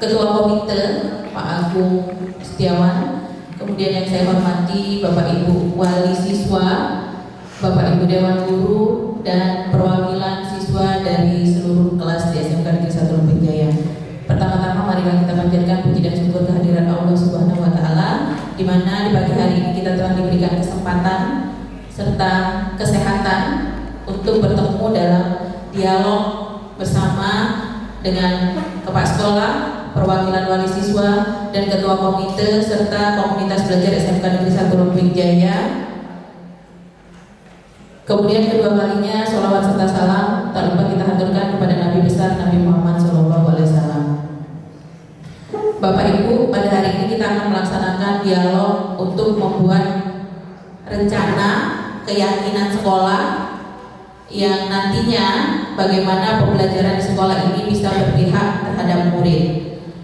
Ketua Komite Pak Agung Setiawan, kemudian yang saya hormati Bapak Ibu Wali Siswa, Bapak Ibu Dewan Guru, dan perwakilan siswa dari seluruh kelas di SMK Negeri 1 Lembeng Jaya. Pertama-tama marilah kita panjatkan puji dan syukur kehadiran Allah Subhanahu wa Ta'ala, di mana di pagi hari ini kita telah diberikan kesempatan serta kesehatan untuk bertemu dalam dialog bersama dengan kepala sekolah, perwakilan wali siswa, dan ketua komite serta komunitas belajar SMK Negeri 1 Lembeng Jaya. Kemudian kedua kalinya sholawat serta salam tak lupa kita haturkan kepada Nabi besar Nabi Muhammad SAW. Bapak Ibu, pada hari ini kita akan melaksanakan dialog untuk membuat rencana keyakinan sekolah yang nantinya bagaimana pembelajaran di sekolah ini bisa berpihak terhadap murid.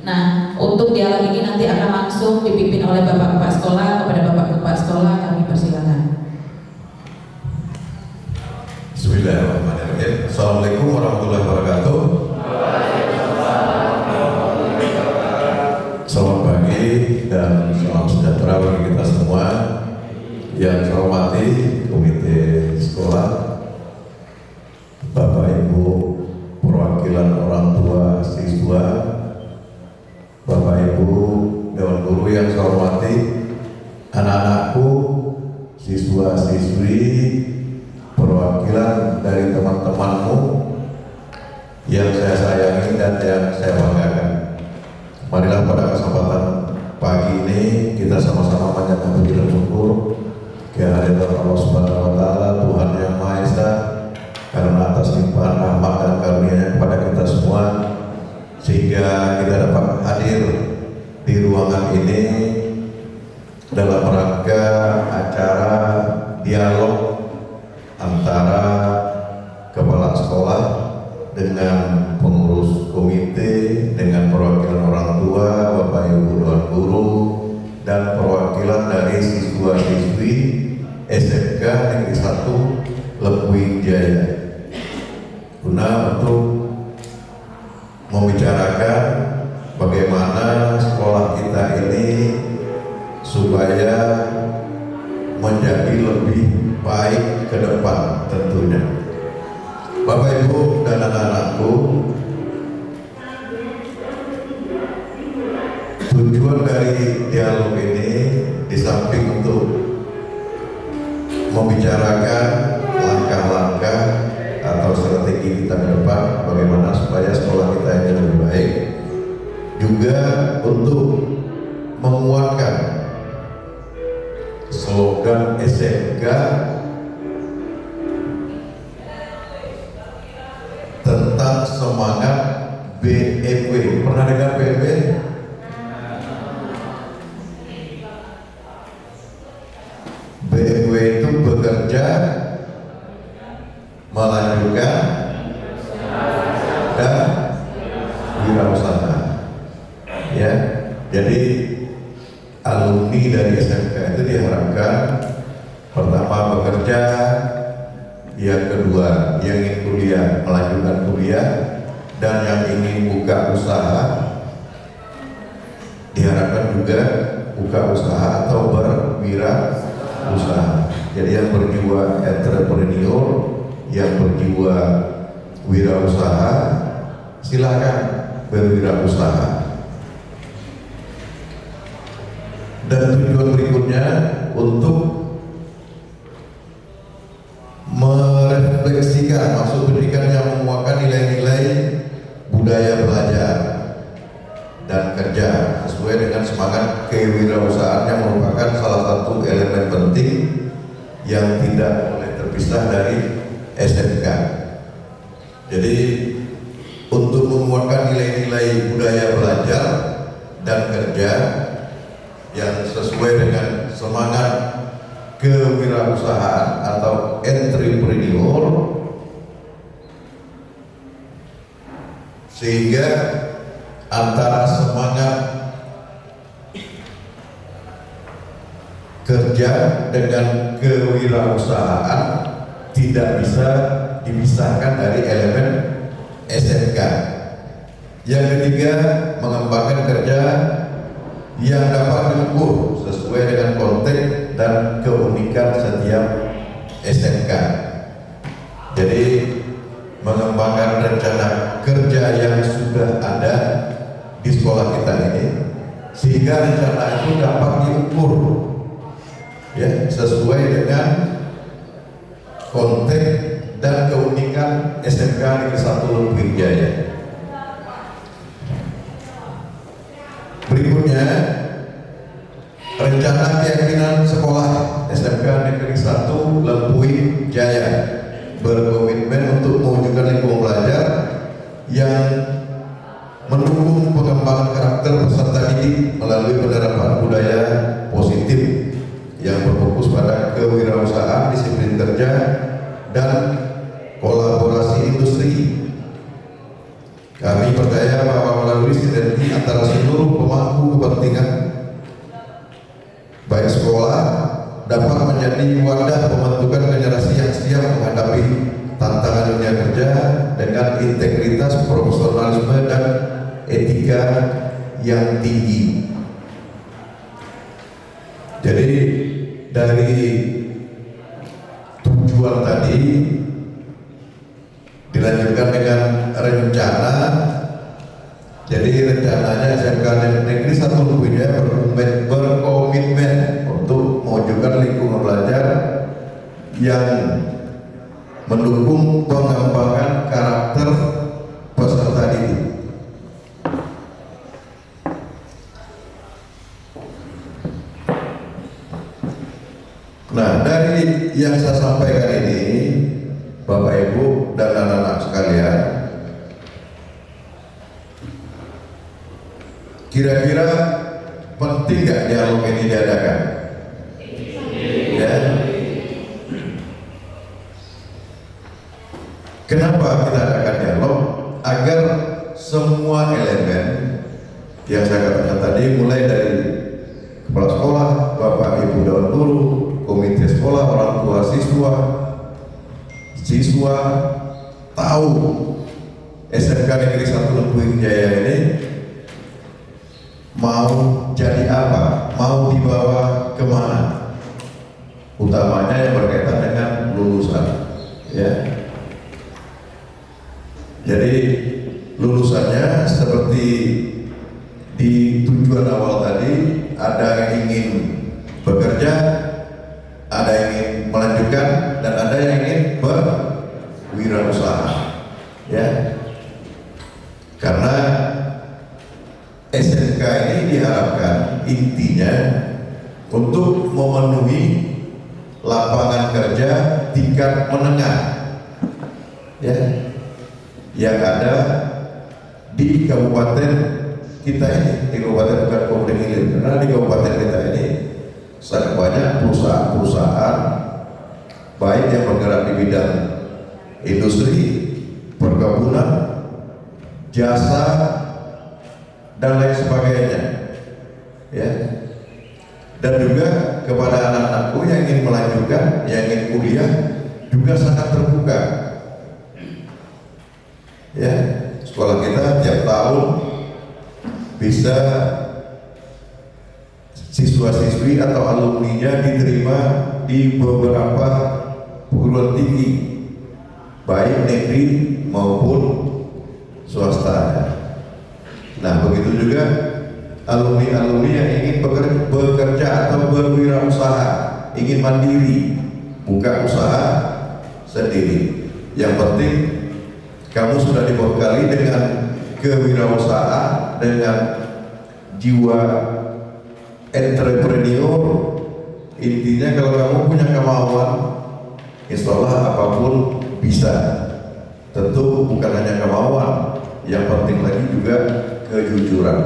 Nah, untuk dialog ini nanti akan langsung dipimpin oleh Bapak Kepala Sekolah. Kepada Bapak Kepala Sekolah kami persilakan. Bismillahirrahmanirrahim. Assalamualaikum warahmatullahi wabarakatuh. Selamat pagi dan salam sejahtera bagi kita semua. Yang saya hormati komite sekolah, Bapak Ibu perwakilan orang tua siswa, Bapak Ibu Dewan Guru yang saya hormati, anak-anakku, siswa-siswi, perwakilan dari teman-temanmu yang saya sayangi dan yang saya banggakan. Marilah pada kesempatan pagi ini kita sama-sama panjatkan puji dan syukur kehadirat Allah Subhanahu wa Ta'ala, Tuhan yang Maha Esa, karena atas limpahan rahmat dan karunia-Nya kepada kita semua, sehingga kita dapat hadir di ruangan ini dalam rangka acara dialog antara kepala sekolah dengan pengurus komite, dengan perwakilan orang tua, Bapak Ibu Dewan Guru, dan perwakilan dari siswa-siswi SMK Negeri 1 Lembeng Jaya, guna untuk membicarakan bagaimana sekolah kita ini supaya menjadi lebih baik ke depan tentunya. Bapak Ibu dan anak-anakku, tujuan dari dialog ini di samping untuk membicarakan langkah-langkah atau strategi kita ke depan bagaimana supaya sekolah kita ini lebih baik, juga untuk menguatkan slogan SMK tentang semangat BMW. Pernah dengar BMW? BMW itu bekerja, melanjutkan, dan wirausaha. Ya, jadi alumni dari SMK itu diharapkan pertama bekerja, yang kedua yang ingin kuliah melanjutkan kuliah, dan yang ingin buka usaha diharapkan juga buka usaha atau berwirausaha. Jadi yang berjiwa entrepreneur, yang berjiwa wirausaha, silakan berwirausaha. Dan tujuan berikutnya untuk merefleksikan maksud pendidikan yang menguatkan nilai-nilai budaya belajar dan kerja sesuai dengan semangat kewirausahaan yang merupakan salah satu elemen penting yang tidak boleh terpisah dari SMK. Jadi untuk menguatkan nilai-nilai budaya belajar dan kerja yang sesuai dengan semangat kewirausahaan atau entrepreneur, sehingga antara semangat kerja dengan kewirausahaan tidak bisa dipisahkan dari elemen SMK Yang ketiga, mengembangkan kerja yang dapat diukur sesuai dengan konteks dan keunikan setiap SMK. Jadi mengembangkan rencana kerja yang sudah ada di sekolah kita ini, sehingga rencana itu dapat diukur ya sesuai dengan konteks dan keunikan SMK Negeri 1 Lubuk Jaya. Berikutnya, rencana keyakinan sekolah SMK Negeri 1 Lubuk Jaya berkomitmen untuk mewujudkan lingkungan belajar yang mendukung pengembangan karakter peserta didik melalui penerapan budaya positif yang berfokus pada kewirausahaan, disiplin kerja, dan kolaborasi industri. Kami percaya bahwa melalui sinergi antara seluruh pemangku kepentingan, baik sekolah dapat menjadi wadah pembentukan generasi yang siap menghadapi tantangan dunia kerja dengan integritas, profesionalisme, dan etika yang tinggi. Jadi dari tujuan tadi dilanjutkan dengan rencana. Jadi rencananya SMK Negeri 1 Lubuk Jaya berkomitmen untuk mewujudkan lingkungan belajar yang mendukung pengembangan karakter peserta didik. Nah, dari yang saya sampaikan ini, Bapak Ibu dan anak-anak sekalian, kira-kira penting nggak dialog ini diadakan? Ya. Kenapa kita adakan dialog? Agar semua elemen yang saya katakan tadi, mulai dari kepala sekolah, Bapak Ibu Dewan Guru, komite sekolah, orang tua siswa tahu SMK Negeri 1 Lubuk Jaya ini mau jadi apa, mau dibawa kemana, utamanya yang berkaitan dengan lulusan, ya. Jadi lulusannya seperti di tujuan awal tadi, ada yang ingin bekerja, ada yang ingin melanjutkan, dan ada yang ingin berwirausaha, ya. Karena SMK ini diharapkan intinya untuk memenuhi lapangan kerja tingkat menengah, ya, yang ada di kabupaten kita ini, di kabupaten Kabupaten Hilir. Karena di kabupaten kita ini sangat banyak perusahaan-perusahaan baik yang bergerak di bidang industri, perkebunan, jasa, dan lain sebagainya, ya. Dan juga kepada anak-anakku yang ingin melanjutkan, yang ingin kuliah, juga sangat terbuka, ya. Sekolah kita tiap tahun bisa siswa-siswi atau alumninya diterima di beberapa perguruan tinggi, baik negeri maupun swasta. Nah, begitu juga alumni-alumni yang ingin bekerja atau berwirausaha, ingin mandiri, buka usaha sendiri. Yang penting kamu sudah dibekali dengan kewirausahaan, dengan jiwa entrepreneur. Intinya kalau kamu punya kemauan, insya Allah apapun bisa. Tentu bukan hanya kemauan, yang penting lagi juga kejujuran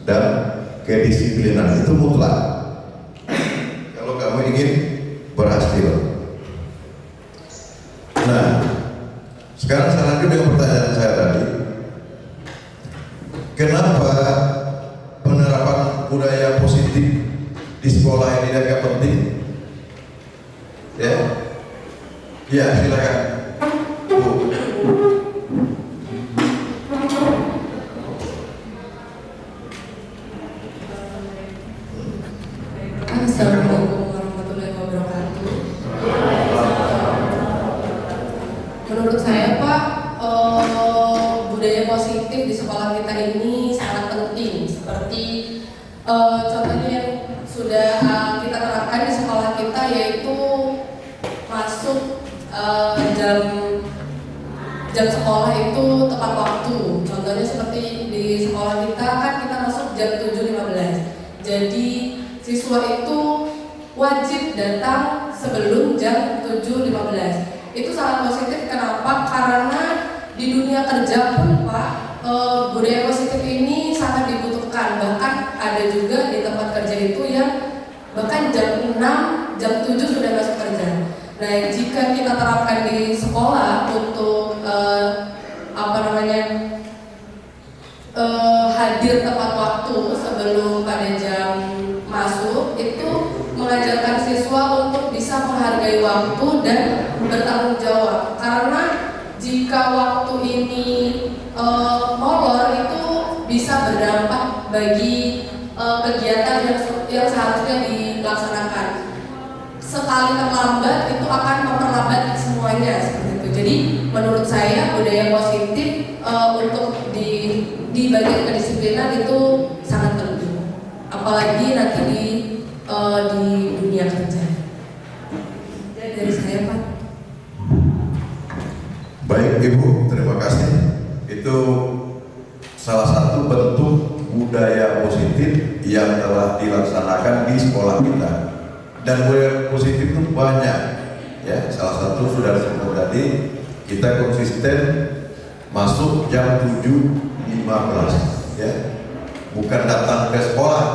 dan kedisiplinan, itu mutlak kalau kamu ingin berhasil. Nah, sekarang saya lanjut dengan pertanyaan saya tadi. Kenapa penerapan budaya positif di sekolah ini agak penting? Ya, ya, silakan. seperti contohnya yang sudah kita terapkan di sekolah kita, yaitu masuk jam sekolah itu tepat waktu. Contohnya seperti di sekolah kita kan kita masuk jam 7.15. Jadi siswa itu wajib datang sebelum jam 7.15. Itu sangat positif. Kenapa? Karena di dunia kerja pun Pak, budaya positif ini sangat dibutuhkan. Bahkan ada juga di tempat kerja itu yang bahkan jam 6, jam 7 sudah masuk kerja. Nah, jika kita terapkan di sekolah untuk hadir tepat waktu sebelum pada jam masuk, itu mengajarkan siswa untuk bisa menghargai waktu dan bertanggung jawab. Karena jika waktu ini molor, itu bisa berdampak bagi kegiatan yang seharusnya dilaksanakan. Sekali terlambat itu akan memperlambat semuanya seperti itu. Jadi menurut saya budaya positif untuk di bagian kedisiplinan itu sangat penting, apalagi nanti di dunia kerja. Jadi dari saya Pak. Baik Ibu, terima kasih. Itu salah satu bentuk budaya positif yang telah dilaksanakan di sekolah kita. Dan budaya positif itu banyak, ya. Salah satu sudah disebut tadi, kita konsisten masuk jam 7.15, ya. Bukan datang ke sekolah,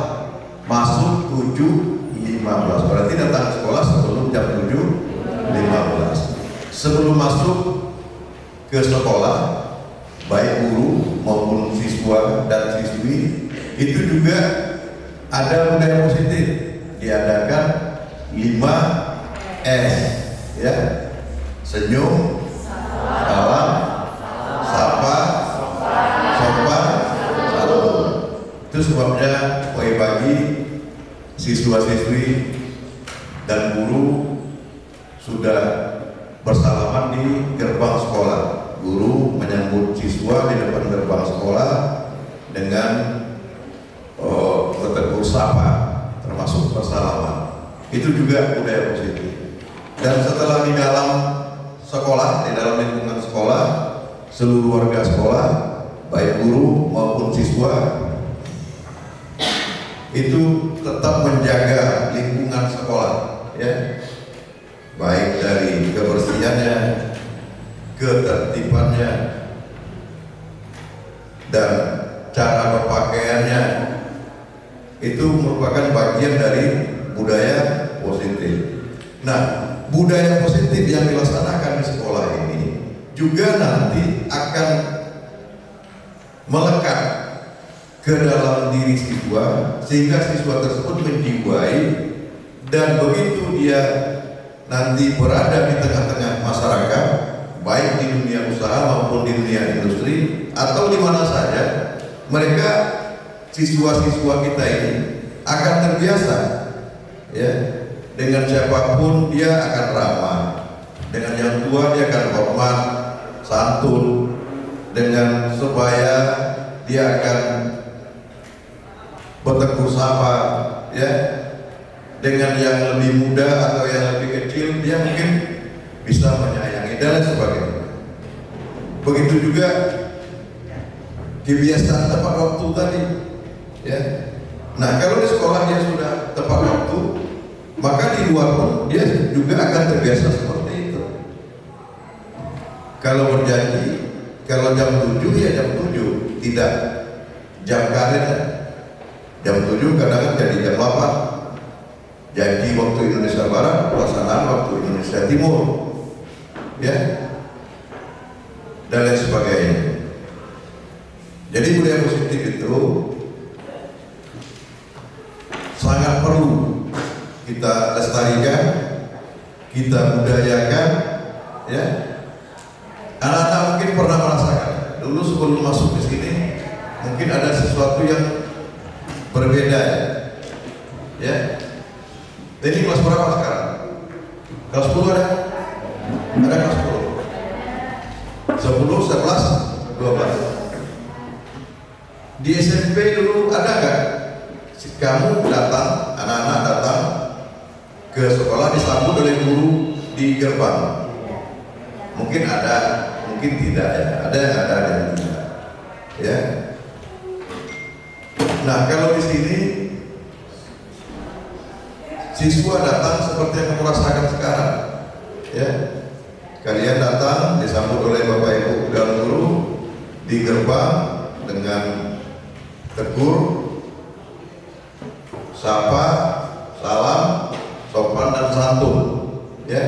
masuk 7.15. Berarti datang ke sekolah sebelum jam 7.15. Sebelum masuk ke sekolah, baik guru maupun siswa dan siswi, itu juga ada budaya positif. Diadakan 5S, ya. Senyum, salam, sapa, sopan, santun. Itu sebabnya pagi-pagi siswa-siswi dan guru sudah bersalaman di gerbang sekolah. Guru menyambut siswa di depan gerbang sekolah dengan bertegur sapa, termasuk bersalaman. Itu juga budaya positif. Dan setelah di dalam sekolah, di dalam lingkungan sekolah, seluruh warga sekolah, baik guru maupun siswa, itu tetap menjaga lingkungan sekolah, ya, baik dari kebersihannya, ketertibannya, dan cara berpakaiannya. Itu merupakan bagian dari budaya positif. Nah, budaya positif yang dilaksanakan di sekolah ini juga nanti akan melekat ke dalam diri siswa, sehingga siswa tersebut menjiwai, dan begitu dia nanti berada di tengah-tengah masyarakat, baik di dunia usaha maupun di dunia industri atau di mana saja, mereka siswa-siswa kita ini akan terbiasa, ya, dengan siapapun dia akan ramah, dengan yang tua dia akan hormat, santun, dengan sebaya dia akan bertegur sapa, ya, dengan yang lebih muda atau yang lebih kecil dia mungkin bisa menyayangi dan sebagainya. Begitu juga kebiasaan tepat waktu tadi, ya. Nah, kalau di sekolah dia sudah tepat waktu, maka di luar pun dia juga akan terbiasa seperti itu. Kalau berjanji, kalau jam 7 ya jam 7, tidak jam karet. Jam 7 kadang jadi jam 8. Jadi waktu Indonesia Barat, pelaksanaan waktu Indonesia Timur, ya, dan lain sebagainya. Jadi budaya positif itu sangat perlu kita lestarikan, kita budayakan, ya. Anak-anak mungkin pernah merasakan dulu sebelum masuk ke sini, mungkin ada sesuatu yang berbeda, ya. Ini kelas berapa sekarang? Kelas 10 ada? Ada kelas 10? 10, 11, 12. Di SMP dulu ada nggak? Kamu datang, anak-anak datang ke sekolah disambut oleh guru di gerbang. Mungkin ada, mungkin tidak ya. Ada yang ada yang tidak. Ya. Nah, kalau di sini siswa datang seperti yang kamu rasakan sekarang, ya. Kalian datang disambut oleh Bapak Ibu dan guru di gerbang dengan tegur, sapa, salam, sopan dan santun, ya.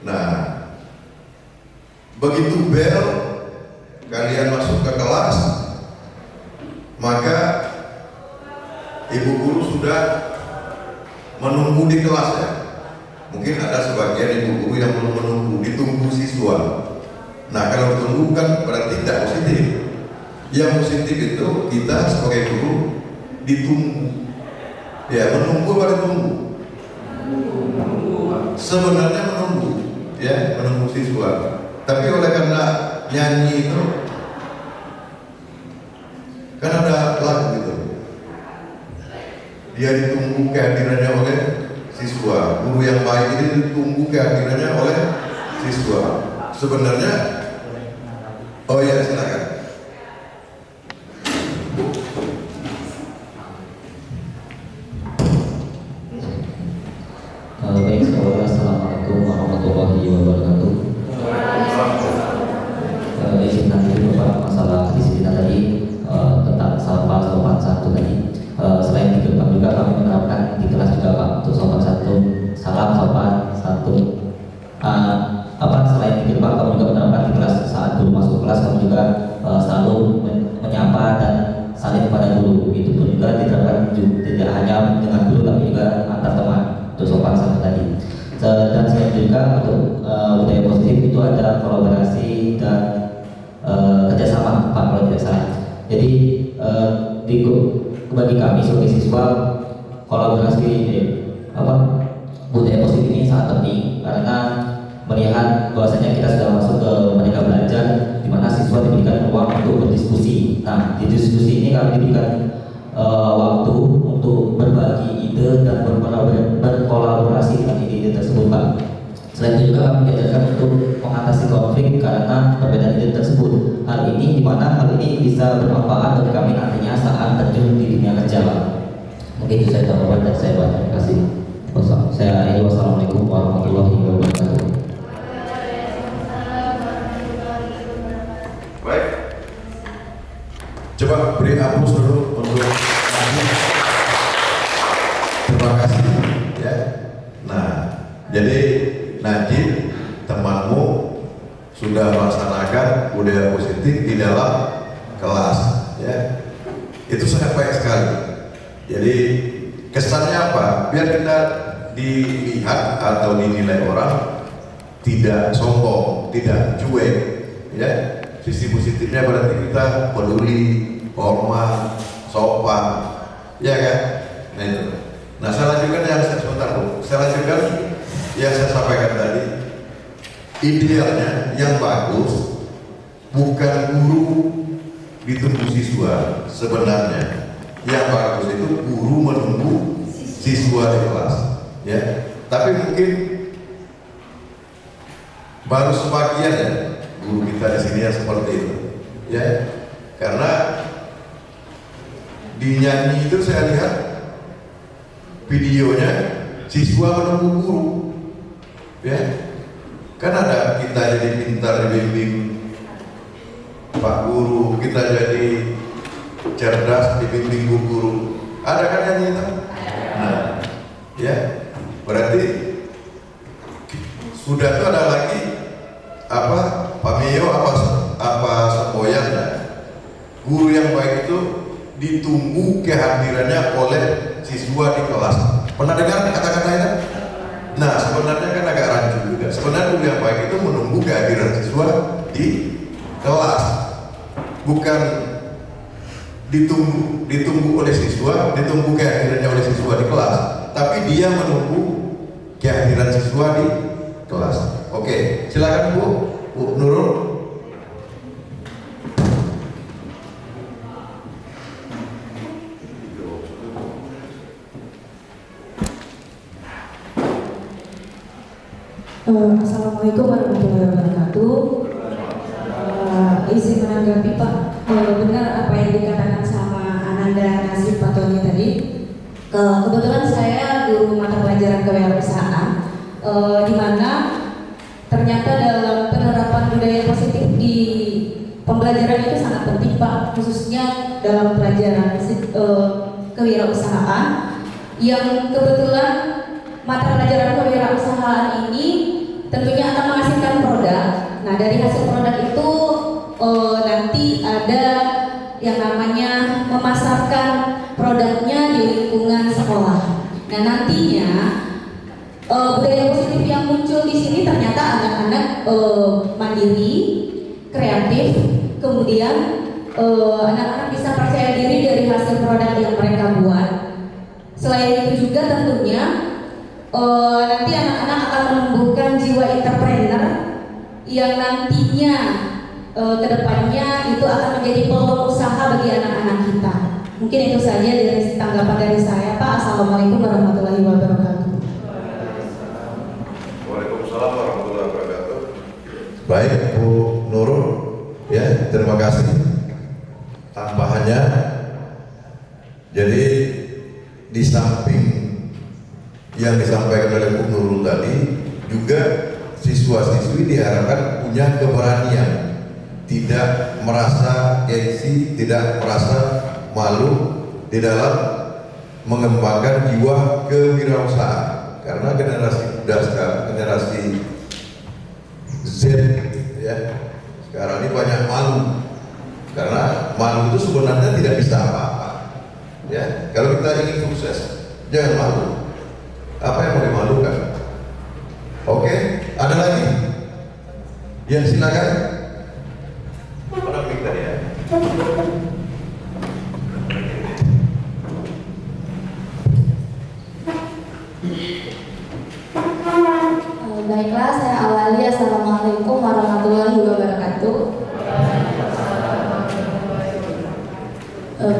Nah, begitu bel kalian masuk ke kelas, maka ibu guru sudah menunggu di kelas ya. Mungkin ada sebagian ibu guru yang belum menunggu, ditunggu siswa. Nah, kalau ditunggu kan berarti tidak positif. Yang positif itu kita sebagai guru ditunggu. Ya, menunggu apa ditunggu? Sebenarnya menunggu, ya, menunggu siswa. Tapi oleh karena nyanyi itu kan ada lagu gitu. Dia ditunggu kehadirannya oleh siswa. Guru yang baik ini ditunggu kehadirannya oleh siswa. Sebenarnya, oh ya silakan. Baik, assalamualaikum warahmatullahi wabarakatuh. Izin nanti Bapak masalah disiplin tadi tentang sapa sopan santun tadi. Selain di gerbang juga kami menerapkan di kelas juga Pak untuk sopan santun, salam sopan santun. Selain di gerbang kami juga menerapkan di kelas saat guru masuk kelas kami juga selalu menyapa dan saling kepada guru. Itu pun juga diterapkan tidak hanya dengan guru tapi juga antar teman untuk sopan santun tadi. Dan selain juga untuk budaya positif itu ada kolaborasi dan kerjasama Pak kalau tidak salah. Jadi bagi kami sebagai siswa kolaborasi budaya positif ini sangat penting karena melihat bahwasanya kita sudah masuk ke Merdeka Belajar di mana siswa diberikan ruang untuk berdiskusi. Nah, di diskusi ini kami diberikan waktu untuk berbagi ide dan berkolaborasi dengan ide-ide tersebut Pak. Selain itu juga kami diajarkan untuk mengatasi konflik karena perbedaan ide tersebut. Hal ini bisa bermanfaat bagi kami nantinya saat terjun di dunia kerja Pak. Mungkin itu saya jawaban dan saya banyak terima kasih. Wassalamualaikum warahmatullahi wabarakatuh. Baik. Coba beri aplaus dulu untuk terima kasih ya. Nah, jadi Najib temanmu sudah melaksanakan budaya positif di dalam kelas ya. Itu sangat baik sekali. Jadi kesannya apa? Biar kita dilihat atau dinilai orang tidak sombong, tidak cuek ya. Sisi positifnya berarti kita peduli, hormat, sopan ya kan? Nah itu. Nah saya lanjutkan yang saya sampaikan tadi. Idealnya yang bagus bukan guru ditunggu siswa. Sebenarnya yang bagus itu guru menunggu siswa di kelas ya. Tapi mungkin baru sebagian ya guru kita di sini yang seperti itu ya. Karena di nyanyi itu saya lihat videonya siswa menunggu guru ya. Kan ada kita jadi pintar dibimbing Pak Guru, kita jadi cerdas dibimbing Bu Guru. Ada kan yang itu? Nah, ya berarti sudah tuh ada lagi apa pameo apa semboyan ya. Guru yang baik itu ditunggu kehadirannya oleh siswa di kelas. Pernah dengar kata-kata itu? Nah sebenarnya kan agak rancu juga. Sebenarnya guru yang baik itu menunggu kehadiran siswa di kelas, bukan ditunggu oleh siswa, ditunggu kehadirannya oleh siswa di kelas, tapi dia menunggu kehadiran siswa di kelas. Oke, silakan Bu Nurul. Assalamualaikum warahmatullahi wabarakatuh. Izin menanggapi Pak, benar apa yang dikatakan sama Ananda Nasib Pak Tony tadi. Kebetulan saya guru mata pelajaran kewirausahaan, di mana ternyata dalam penerapan budaya positif di pembelajaran itu sangat penting Pak, khususnya dalam pelajaran kewirausahaan yang kebetulan mata pelajaran kewirausahaan ini tentunya akan menghasilkan produk. Nah, dari hasil produk itu nanti ada yang namanya memasarkan produknya di lingkungan sekolah. Nah, nantinya budaya positif yang muncul di sini ternyata anak-anak mandiri, kreatif, kemudian anak-anak bisa percaya diri dari hasil produk yang mereka buat. Selain itu juga tentunya nanti anak-anak akan menumbuhkan jiwa entrepreneur yang nantinya kedepannya itu akan menjadi peluang usaha bagi anak-anak kita. Mungkin itu saja dari tanggapan dari saya Pak. Assalamualaikum warahmatullahi wabarakatuh. Waalaikumsalam warahmatullahi wabarakatuh. Baik Bu Nurul, ya terima kasih tambahannya. Jadi di samping yang disampaikan oleh Bu Nurul tadi, juga siswa-siswi diharapkan punya keberanian, tidak merasa gengsi, tidak merasa malu di dalam mengembangkan jiwa kewirausahaan. Karena generasi muda sekarang, generasi Z ya, sekarang ini banyak malu. Karena malu itu sebenarnya tidak bisa apa-apa. Ya, kalau kita ingin sukses, jangan malu. Apa yang mau dimalukan? Oke, ada lagi? Ya silakan. Mana mic tadi ya? Baiklah, saya awali. Assalamualaikum warahmatullahi wabarakatuh.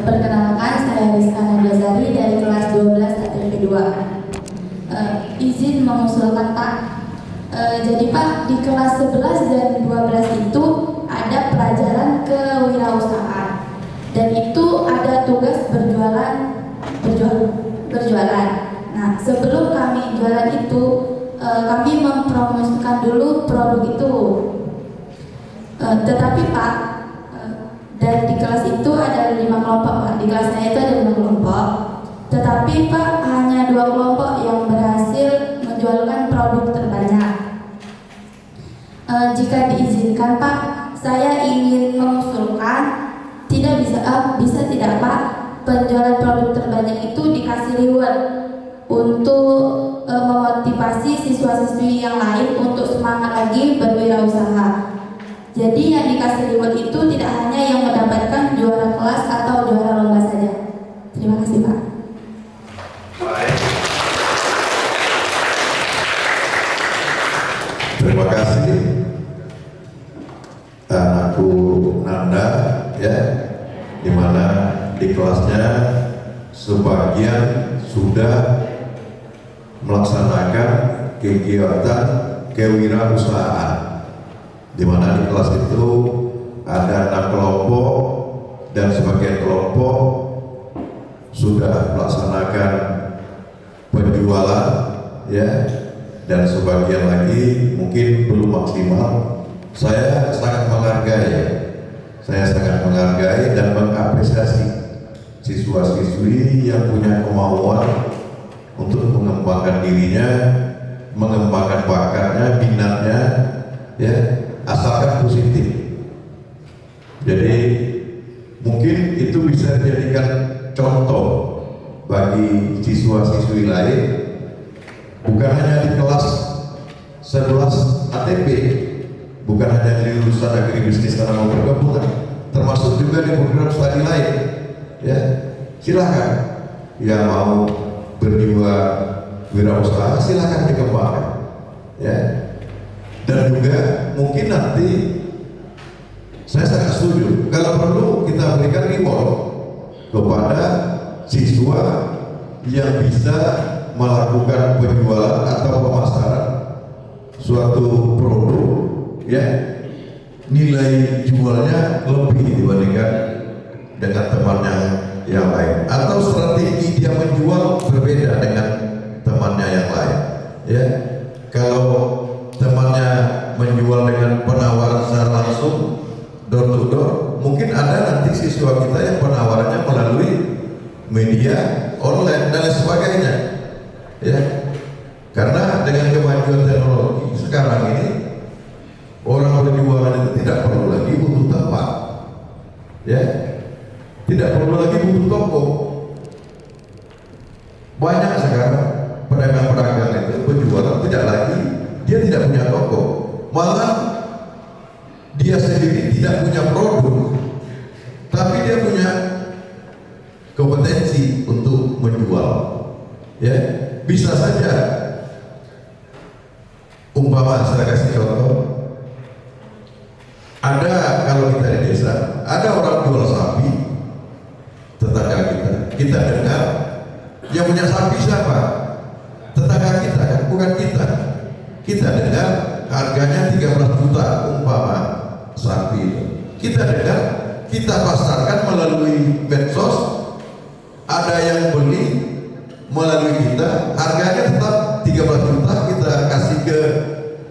Perkenalkan, saya Rizka Nandazari dari kelas 12 ATM kedua. Izin mengusulkan Pak. Jadi Pak, di kelas 11 dan 12 itu ada pelajaran kewirausahaan, dan itu ada tugas berjualan. Nah, sebelum kami jualan itu, kami mempromosikan dulu produk itu. Tetapi Pak, dan di kelas itu ada 5 kelompok Pak. Di kelas saya itu ada 5 kelompok. Tetapi Pak, hanya 2 kelompok yang berhasil menjualkan produk terbanyak. Jika diizinkan Pak, saya ingin mengusulkan bisa tidak Pak, penjualan produk terbanyak itu dikasih reward untuk memotivasi siswa-siswi yang lain untuk semangat lagi berwirausaha. Jadi yang dikasih reward itu tidak hanya yang mendapatkan juara kelas atau juara lomba saja. Terima kasih Pak. Baik. Terima kasih anakku Nanda ya, dimana di kelasnya sebagian sudah melaksanakan kegiatan kewirausahaan, di mana di kelas itu ada 6 kelompok dan sebagian kelompok sudah melaksanakan penjualan ya, dan sebagian lagi mungkin belum maksimal. Saya sangat menghargai dan mengapresiasi siswa-siswi yang punya kemauan untuk mengembangkan dirinya, mengembangkan bakatnya, minatnya ya, asalkan positif. Jadi mungkin itu bisa dijadikan contoh bagi siswa-siswi lain, bukan hanya di kelas 11 ATP, bukan hanya di lulusan agribisnis tanaman perkebunan, termasuk juga di program studi lain ya. Silakan yang mau berjiwa wirausaha silakan dikembangkan ya. Dan juga mungkin nanti saya sangat setuju kalau perlu kita berikan reward kepada siswa yang bisa melakukan penjualan atau pemasaran suatu produk, ya nilai jualnya lebih dibandingkan dengan temannya yang lain, atau strategi dia menjual berbeda dengan temannya yang lain. Ya, kalau temannya menjual dengan penawaran secara langsung door to door, mungkin ada nanti siswa kita yang penawarannya melalui media online dan lain sebagainya. Ya, karena dengan kemajuan teknologi sekarang ini orang berjualan itu tidak perlu lagi butuh tempat, ya, tidak perlu lagi butuh toko. Banyak sekarang pedagang-pedagang itu berjualan tidak lagi, dia tidak punya toko, malah dia sendiri tidak punya produk, tapi dia punya kompetensi untuk menjual. Ya, bisa saja. Umpama saya kasih contoh, ada kalau kita di desa, ada orang jual sapi, tetangga kita dengar, yang punya sapi siapa? Tetangga kita kan, bukan kita. Kita dengar harganya 13 juta umpama sapi itu. Kita dengar, kita pasarkan melalui medsos, ada yang beli melalui kita, harganya tetap 13 juta kita kasih ke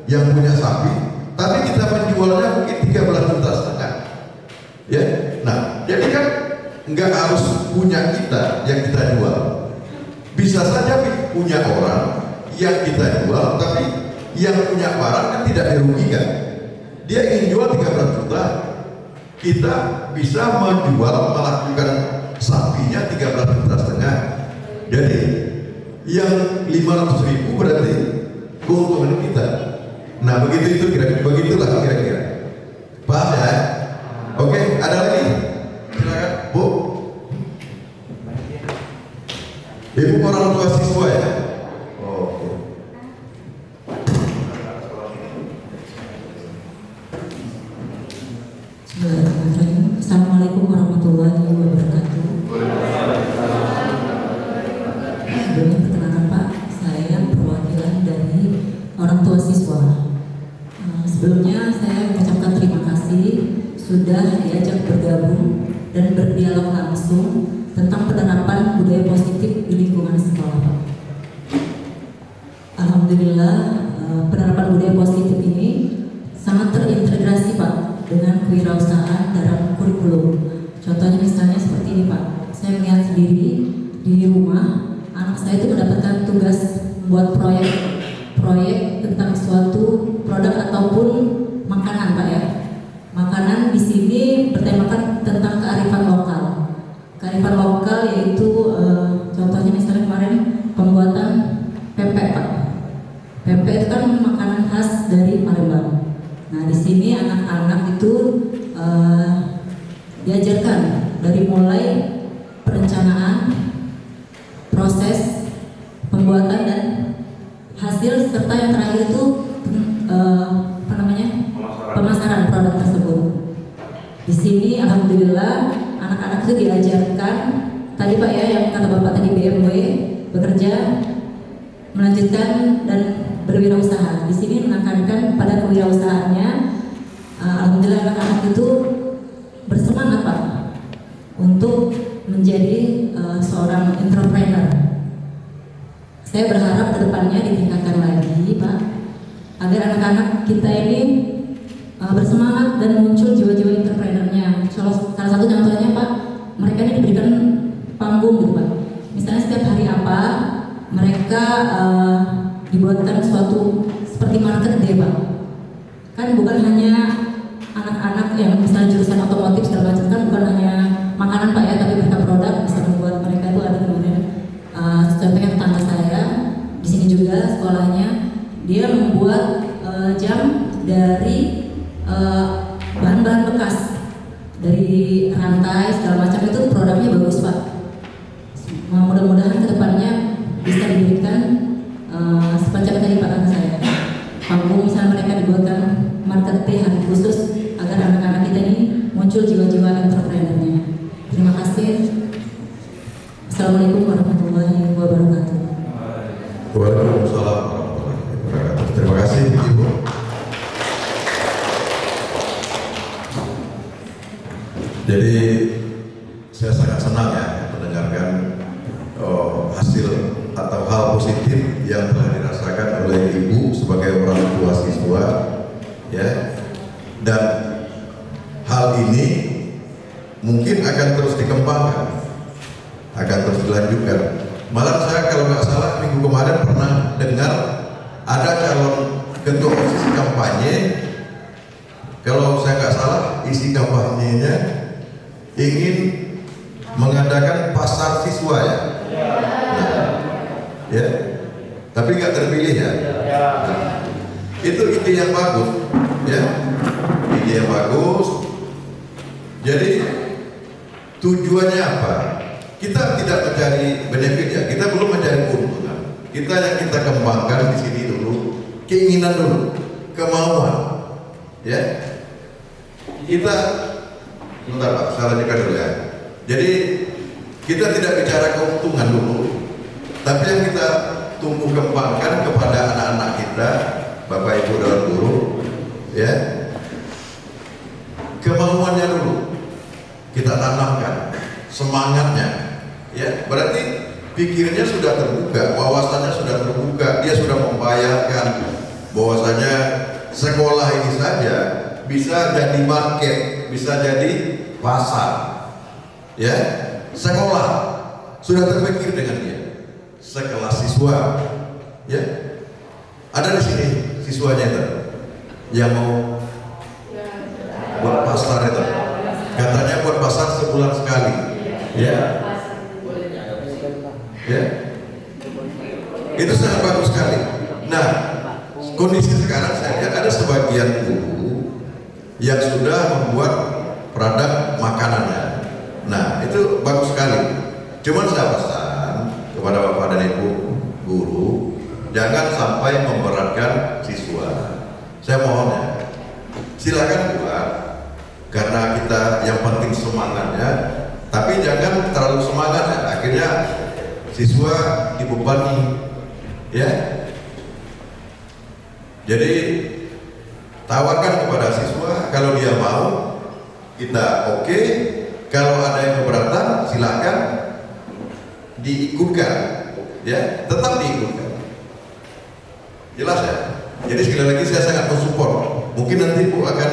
yang punya sapi, tapi kita menjualnya mungkin 13 juta setengah. Ya, nah jadi kan nggak harus punya kita yang kita jual, bisa saja punya orang yang kita jual, tapi yang punya barang kan tidak dirugikan. Dia ingin jual 13 juta, kita bisa menjual melakukan sapinya 13 juta setengah. Jadi yang 500.000 berarti keuntungan kita. Nah begitu itu begitulah kira-kira. Paham ya? Oke, ada lagi? Silakan, Bu. Ibu orang tua siswa ya? Oke. Assalamualaikum warahmatullahi wabarakatuh. Sebelumnya perkenalkan Pak, saya perwakilan dari orang tua siswa. Sebelumnya saya mengucapkan terima kasih sudah diajak bergabung dan berdialog langsung tentang penerapan budaya positif di lingkungan sekolah, Pak. Alhamdulillah, penerapan budaya positif ini sangat terintegrasi, Pak, dengan kewirausahaan dalam kurikulum. Contohnya misalnya seperti ini, Pak. Saya melihat sendiri di rumah, anak saya itu mendapatkan tugas membuat proyek tentang suatu produk ataupun makanan, Pak ya. Makanan di sini bertemakan tentang kearifan lokal. Kearifan lokal yaitu contohnya misalnya kemarin pembuatan pempek, Pak. Pempek itu kan makanan khas dari Palembang. Nah, di sini anak-anak itu diajarkan dari mulai perencanaan, proses pembuatan dan hasil, serta yang terakhir itu pemasaran produk tersebut. Di sini alhamdulillah anak-anak itu diajarkan tadi, Pak ya, yang kata Bapak tadi BMW, bekerja, melanjutkan dan berwirausaha. Di sini menekankan pada kewirausahaannya. Alhamdulillah anak-anak itu bersemangat, Pak, untuk menjadi seorang entrepreneur. Saya berharap kedepannya ditingkatkan lagi, Pak, agar anak-anak kita ini bersemangat dan muncul jiwa-jiwa entrepreneurnya. Salah satu contohnya, Pak, mereka ini diberikan panggung gitu, Pak. Misalnya setiap hari apa, mereka dibuatkan suatu seperti market day, Pak. Kan bukan hanya anak-anak yang misalnya jurusan otomotif segala macam, kan bukan hanya makanan, Pak ya, tapi mereka produk bisa membuat mereka itu ada kemudian. Contohnya tetangga saya di sini juga sekolahnya, dia membuat jam dari bahan-bahan bekas, dari rantai segala macam, itu produknya bagus, Pak. Mudah-mudahan kedepannya bisa diberikan semacam tadi Pak kata saya, panggung misalnya mereka dibuatkan market day hari khusus agar anak-anak kita ini muncul jiwa-jiwa entrepreneurnya. Terima kasih. Assalamualaikum warahmatullahi wabarakatuh. Waalaikumsalam warahmatullahi wabarakatuh. Terima kasih Ibu. mendengarkan hasil atau hal positif yang telah dirasakan oleh ibu sebagai orang tua siswa, ya. Dan hal ini mungkin akan terus dikembangkan, akan terus dilanjutkan. Malah saya kalau nggak salah minggu kemarin pernah dengar ada calon ketua posisi kampanye, kalau saya nggak salah isi kampanyenya ingin mengadakan pasar siswa, ya. Nah, ya, tapi nggak terpilih, ya. Nah, itu ide yang bagus, ya, ide yang bagus. Jadi tujuannya apa? Kita tidak mencari benefit, ya, kita belum mencari keuntungan. Kita yang kita kembangkan di sini dulu keinginan dulu, kemauan, ya. Kita, bentar Pak, saya lanjutkan dulu, ya. Jadi kita tidak bicara keuntungan dulu, tapi yang kita tumbuh kembangkan kepada anak-anak kita, Bapak Ibu dan guru, ya, kemauannya dulu kita tanamkan, semangatnya, ya. Berarti pikirnya sudah terbuka, wawasannya sudah terbuka, dia sudah membayangkan bahwasanya sekolah ini saja bisa jadi market, bisa jadi pasar, ya. Sekolah sudah terpikir dengan dia, sekelas siswa, ya. Ada di sini siswanya itu yang mau buat pasar itu, katanya buat pasar sebulan sekali, ya. Ya, itu sangat bagus sekali. Nah, kondisi sekarang saya lihat ada sebagian guru yang sudah membuat produk makanannya. Nah, itu bagus sekali. Cuman saya pesan kepada Bapak dan Ibu guru, jangan sampai memberatkan siswa. Saya mohon, ya, silakan buat, karena kita yang penting semangatnya, tapi jangan terlalu semangat, ya. Akhirnya siswa dibebani, ya. Jadi tawarkan kepada siswa, kalau dia mau kita oke, kalau ada yang keberatan silakan diikutkan, ya, tetap diikutkan. Jelas, ya. Jadi sekali lagi saya sangat mensupport. Mungkin nanti Bu akan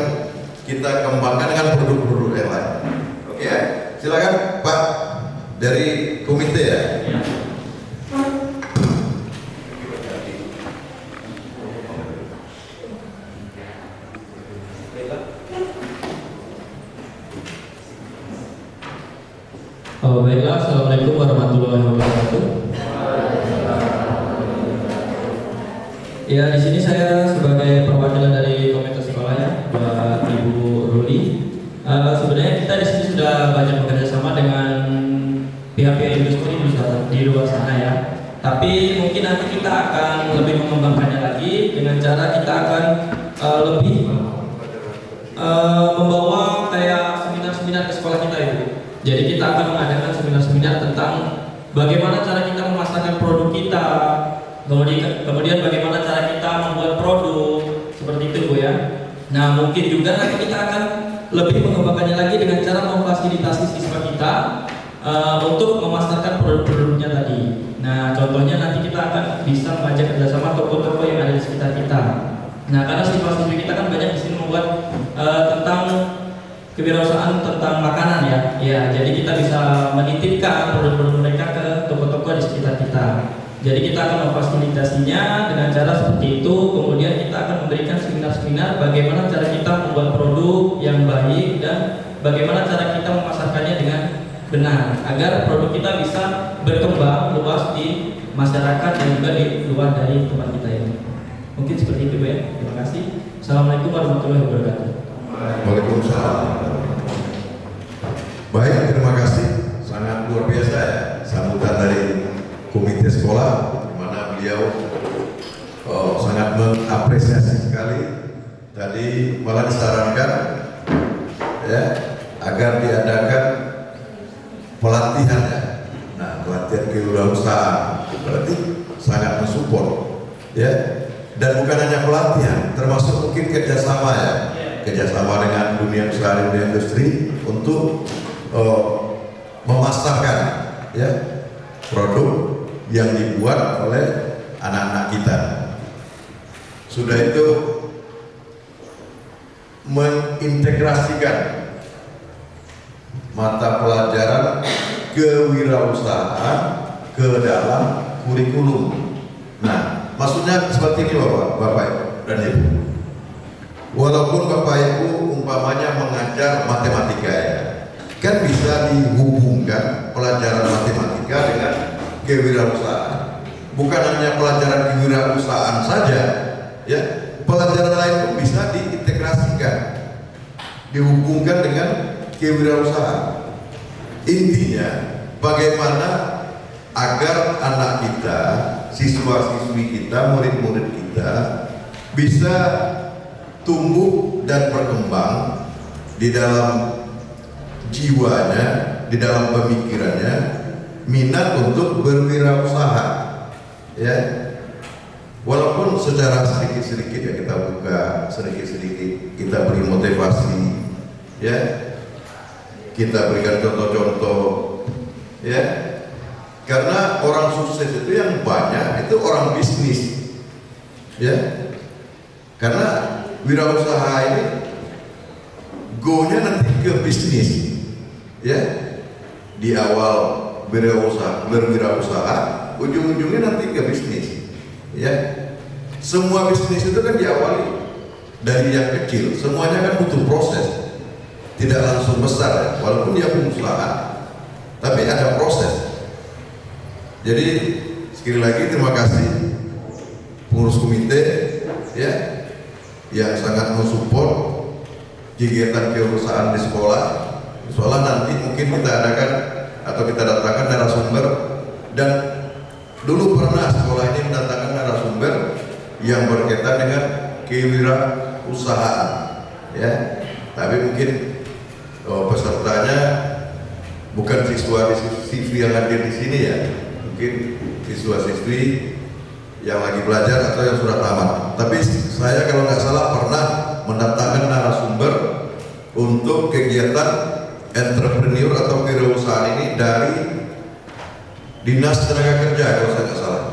kita kembangkan dengan produk-produk yang lain. Oke, ya. Silakan Pak dari komite, ya. Baiklah, assalamualaikum warahmatullahi wabarakatuh. Ya, di sini saya sebagai perwakilan dari komite sekolah, ya, Bapak Ibu Ruli. Sebenarnya kita di sini sudah banyak bekerja sama dengan pihak-pihak industri di luar sana, ya. Tapi mungkin nanti kita akan lebih mengembangkannya lagi dengan cara kita akan lebih membawa kayak seminar-seminar ke sekolah kita, Ibu. Jadi kita akan mengadakan seminar-seminar tentang bagaimana cara kita memasarkan produk kita, kemudian bagaimana cara kita membuat produk, seperti itu, Bu, ya. Nah, mungkin juga nanti kita akan lebih mengembangkannya lagi dengan cara memfasilitasi siswa kita untuk memasarkan produk-produknya tadi. Nah, contohnya nanti kita akan bisa mengajak kerjasama toko-toko yang ada di sekitar kita. Nah, karena siswa-siswi kita kan banyak di sini membuat tentang kewirausahaan tentang makanan, ya. Ya, jadi kita bisa menitipkan produk-produk mereka ke toko-toko di sekitar kita. Jadi kita akan memfasilitasinya dengan cara seperti itu. Kemudian kita akan memberikan seminar-seminar bagaimana cara kita membuat produk yang baik dan bagaimana cara kita memasarkannya dengan benar agar produk kita bisa berkembang luas di masyarakat dan juga di luar dari tempat kita ini. Mungkin seperti itu, Bu, ya. Terima kasih. Assalamualaikum warahmatullahi wabarakatuh. Waalaikumsalam. Baik, terima kasih. Sangat luar biasa, ya, sambutan dari komite sekolah, di mana beliau sangat mengapresiasi sekali. Tadi malah disarankan, ya, agar diadakan pelatihan, ya. Nah, pelatihan kewirausahaan berarti sangat mensupport, ya. Dan bukan hanya pelatihan, termasuk mungkin kerjasama, ya, kerjasama dengan dunia usaha dan dunia industri untuk memasarkan ya produk yang dibuat oleh anak-anak kita. Sudah itu mengintegrasikan mata pelajaran kewirausahaan ke dalam kurikulum. Nah, maksudnya seperti ini Bapak dan Ibu. Walaupun Bapak Ibu umpamanya mengajar matematika ya, kan bisa dihubungkan pelajaran matematika dengan kewirausahaan. Bukan hanya pelajaran kewirausahaan saja, ya, pelajaran lain pun bisa diintegrasikan, dihubungkan dengan kewirausahaan. Intinya bagaimana agar anak kita, siswa-siswi kita, murid-murid kita bisa tumbuh dan berkembang di dalam jiwanya, di dalam pemikirannya, minat untuk berwirausaha, ya. Walaupun secara sedikit-sedikit ya kita buka, sedikit-sedikit kita beri motivasi, ya, kita berikan contoh-contoh, ya. Karena orang sukses itu yang banyak itu orang bisnis, ya. Karena wirausaha ini go-nya nanti ke bisnis, ya. Di awal berwirausaha, ujung-ujungnya nanti ke bisnis, ya. Semua bisnis itu kan diawali dari yang kecil, semuanya kan butuh proses, tidak langsung besar, ya. Walaupun dia pengusaha, tapi ada proses. Jadi sekali lagi terima kasih pengurus komite, ya, yang sangat mensupport kegiatan kewirausahaan di sekolah. Soalnya nanti mungkin kita adakan atau kita datangkan narasumber, dan dulu pernah sekolah ini mendatangkan narasumber yang berkaitan dengan kewirausahaan, ya. Tapi mungkin pesertanya bukan siswa-siswi yang hadir di sini, ya. Mungkin siswa-siswi yang lagi belajar atau yang sudah tamat. Tapi saya kalau nggak salah pernah mendatangkan narasumber untuk kegiatan entrepreneur atau kewirausahaan ini dari Dinas Tenaga Kerja kalau saya nggak salah.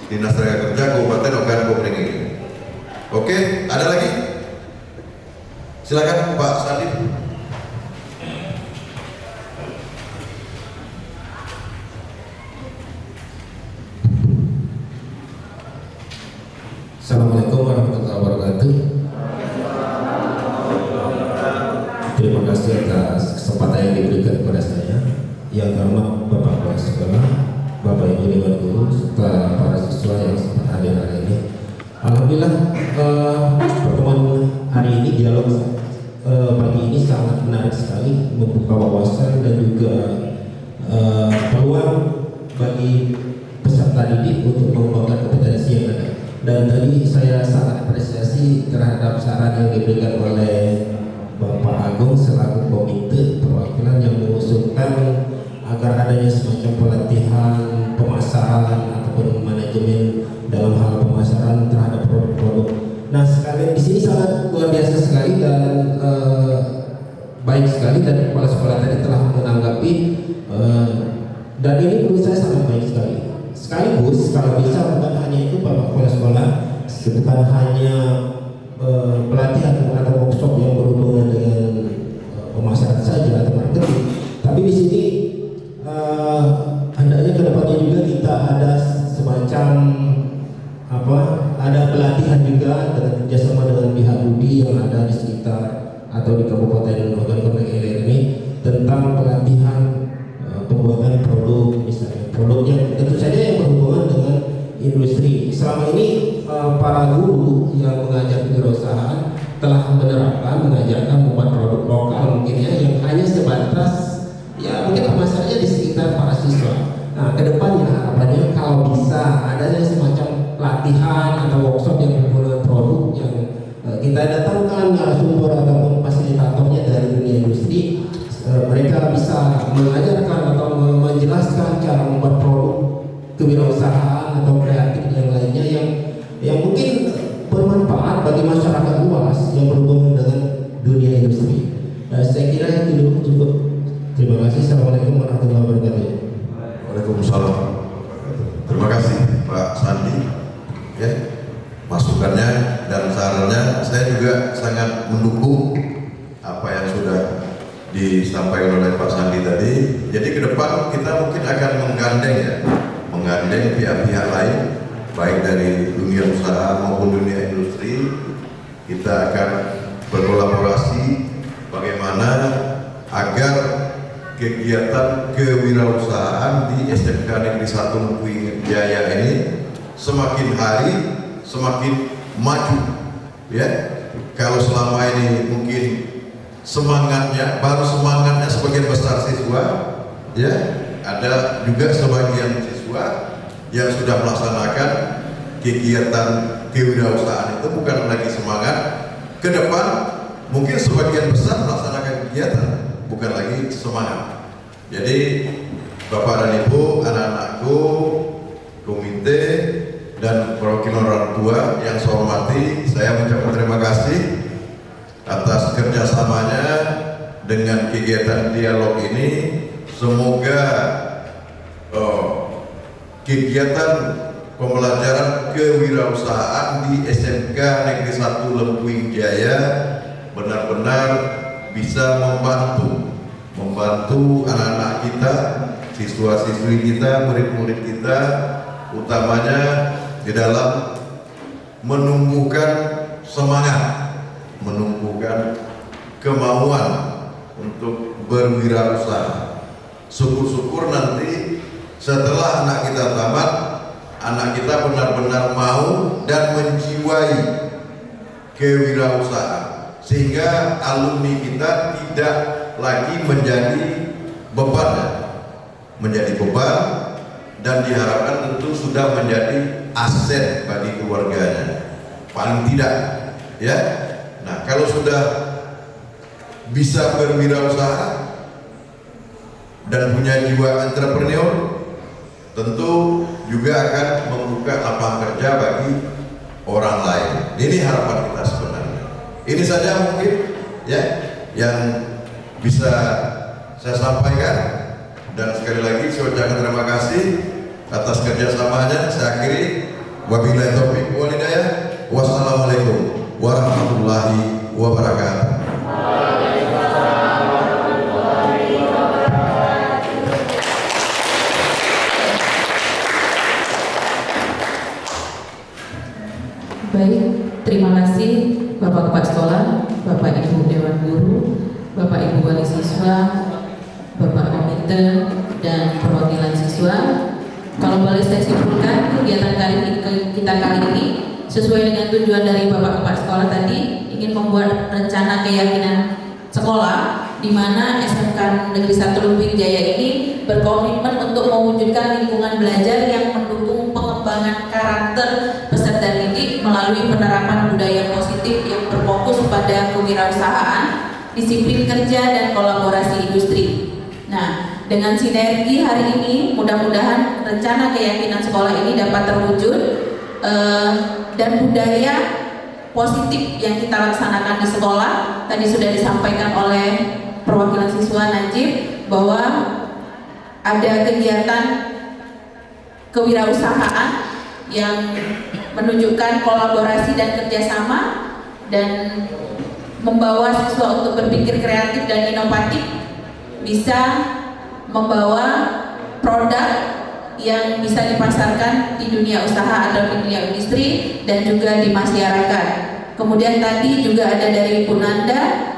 Dinas Tenaga Kerja Kabupaten Ogan Komering ini. Oke, ada lagi? Silakan Pak Sandi. Assalamualaikum warahmatullahi wabarakatuh. Terima kasih atas kesempatan yang diberikan kepada saya. Yang terhormat Bapak Kepala Sekolah, Bapak Ibu Dewan Guru, serta para siswa yang sempat hadir hari ini. Alhamdulillah, pertemuan hari ini, dialog pagi ini sangat menarik sekali, membuka wawasan dan juga peluang bagi peserta didik untuk mengembangkan kompetensi yang ada. Dan tadi saya sangat apresiasi terhadap saran yang diberikan oleh Bapak Agung selaku komite perwakilan yang mengusulkan agar adanya semacam pelatihan pemasaran ataupun manajemen dalam hal pemasaran terhadap produk-produk. Nah, sekali di sini sangat luar biasa sekali dan baik sekali, dan kepala sekolah tadi telah menanggapi dan ini menurut saya sangat baik sekali. Sekaligus kalau bisa bukan hanya itu Bapak Kepala Sekolah, bukan hanya pelatihan atau workshop yang berhubungan dengan pemasaran saja atau marketing, tapi di sini hendaknya kedepannya juga kita ada semacam ada pelatihan juga dengan kerjasama dengan pihak Budi yang ada di sekitar atau di Kabupaten Ogan Komering Ilir ini tentang pelatihan pembuatan produk, misalnya produk yang tentu saja yang berhubungan dengan industri. Selama ini para guru yang mengajar kewirausahaan telah mengajarkan membuat produk lokal mungkin ya, yang hanya sebatas ya mungkin pemasarannya di sekitar para siswa. Nah, kedepannya harapannya kalau bisa adanya semacam pelatihan atau workshop yang berhubungan produk yang kita datangkan narasumber ataupun fasilitatornya dari dunia industri. Mereka bisa mengajarkan atau menjelaskan cara membuat produk kewirausahaan atau kreatif yang lainnya yang mungkin bermanfaat bagi masyarakat luas yang berhubungan dengan dunia industri. Saya kira itu dulu cukup. Terima kasih. Assalamualaikum warahmatullahi wabarakatuh. juga sangat mendukung apa yang sudah disampaikan oleh Pak Sandi tadi. Jadi ke depan kita mungkin akan menggandeng pihak-pihak lain, baik dari dunia usaha maupun dunia industri. Kita akan berkolaborasi bagaimana agar kegiatan kewirausahaan di SMK Negeri 1 Lempuying Jaya ini semakin hari semakin maju, ya. Kalau selama ini mungkin baru semangatnya sebagian besar siswa, ya, ada juga sebagian siswa yang sudah melaksanakan kegiatan kewirausahaan itu bukan lagi semangat. Ke depan mungkin sebagian besar melaksanakan kegiatan bukan lagi semangat. Jadi Bapak dan Ibu, anak-anakku, komite dan perwakilan orang tua yang saya hormati, saya mengucapkan terima kasih atas kerjasamanya dengan kegiatan dialog ini. Semoga kegiatan pembelajaran kewirausahaan di SMK Negeri 1 Lempuying Jaya benar-benar bisa membantu anak-anak kita, siswa-siswi kita, murid-murid kita, utamanya di dalam menumbuhkan semangat, menumbuhkan kemauan untuk berwirausaha. Syukur-syukur nanti setelah anak kita tamat, anak kita benar-benar mau dan menjiwai kewirausahaan, sehingga alumni kita tidak lagi menjadi beban, dan diharapkan tentu sudah menjadi aset bagi keluarganya, paling tidak, ya. Nah, kalau sudah bisa berwirausaha dan punya jiwa entrepreneur, tentu juga akan membuka lapangan kerja bagi orang lain. Ini harapan kita sebenarnya. Ini saja mungkin, ya, yang bisa saya sampaikan, dan sekali lagi saya ucapkan terima kasih atas kerjasamanya. Saya akhiri, wabillahi taufiq wal hidayah. Wassalamualaikum warahmatullahi wabarakatuh. Baik, terima kasih Bapak Kepala Sekolah, Bapak Ibu Dewan Guru, Bapak Ibu Wali Siswa, Bapak Komite, dan perwakilan siswa. Kalau boleh saya simpulkan, kegiatan kita kali ini sesuai dengan tujuan dari Bapak Kepala Sekolah tadi, ingin membuat rencana keyakinan sekolah di mana SMK Negeri 1 Lempuying Jaya ini berkomitmen untuk mewujudkan lingkungan belajar yang mendukung pengembangan karakter peserta didik melalui penerapan budaya positif yang berfokus pada kewirausahaan, disiplin kerja, dan kolaborasi industri. Nah, dengan sinergi hari ini, mudah-mudahan rencana keyakinan sekolah ini dapat terwujud, dan budaya positif yang kita laksanakan di sekolah tadi sudah disampaikan oleh perwakilan siswa Najib bahwa ada kegiatan kewirausahaan yang menunjukkan kolaborasi dan kerjasama dan membawa siswa untuk berpikir kreatif dan inovatif, bisa membawa produk yang bisa dipasarkan di dunia usaha atau di dunia industri dan juga di masyarakat. Kemudian tadi juga ada dari Bu Nanda,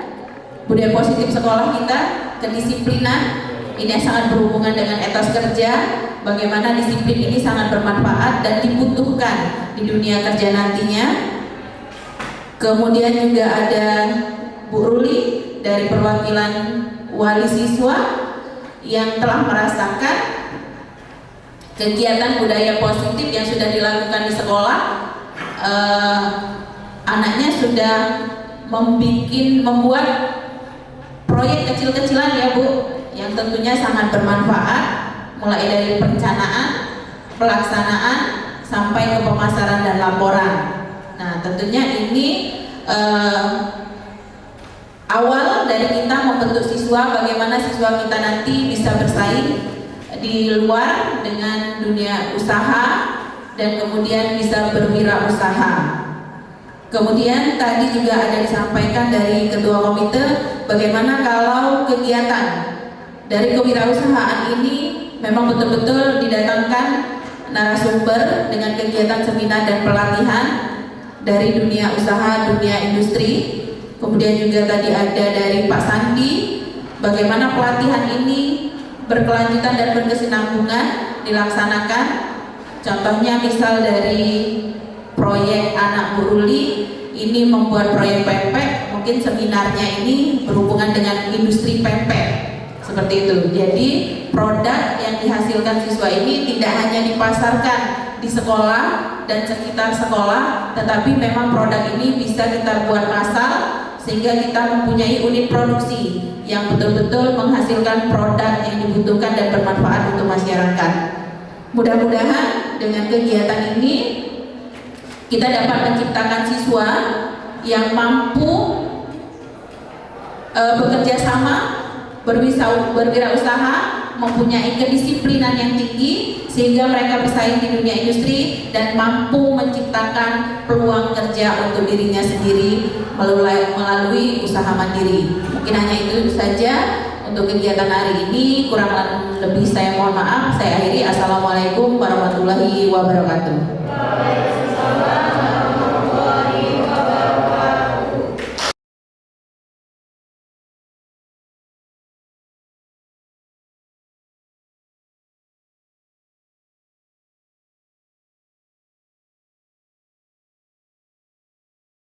budaya positif sekolah kita, kedisiplinan, ini sangat berhubungan dengan etos kerja, bagaimana disiplin ini sangat bermanfaat dan dibutuhkan di dunia kerja nantinya. Kemudian juga ada Bu Ruli dari perwakilan wali siswa yang telah merasakan kegiatan budaya positif yang sudah dilakukan di sekolah. Anaknya sudah membuat proyek kecil-kecilan ya Bu, yang tentunya sangat bermanfaat, mulai dari perencanaan, pelaksanaan, sampai ke pemasaran dan laporan. Nah, tentunya ini awal dari kita membentuk siswa, bagaimana siswa kita nanti bisa bersaing di luar dengan dunia usaha dan kemudian bisa berwirausaha. Kemudian tadi juga ada disampaikan dari Ketua Komite bagaimana kalau kegiatan dari kewirausahaan ini memang betul-betul didatangkan narasumber dengan kegiatan seminar dan pelatihan dari dunia usaha, dunia industri. Kemudian juga tadi ada dari Pak Sandi bagaimana pelatihan ini berkelanjutan dan berkesinambungan dilaksanakan. Contohnya misal dari proyek anak Buruli ini membuat proyek pempek, mungkin seminarnya ini berhubungan dengan industri pempek seperti itu. Jadi produk yang dihasilkan siswa ini tidak hanya dipasarkan di sekolah dan sekitar sekolah, tetapi memang produk ini bisa kita buat massal sehingga kita mempunyai unit produksi yang betul-betul menghasilkan produk yang dibutuhkan dan bermanfaat untuk masyarakat. Mudah-mudahan dengan kegiatan ini kita dapat menciptakan siswa yang mampu bekerja sama, berwirausaha, mempunyai kedisiplinan yang tinggi sehingga mereka bersaing di dunia industri dan mampu menciptakan peluang kerja untuk dirinya sendiri melalui usaha mandiri. Mungkin hanya itu saja untuk kegiatan hari ini. Kurang lebih saya mohon maaf. Saya akhiri. Assalamualaikum warahmatullahi wabarakatuh.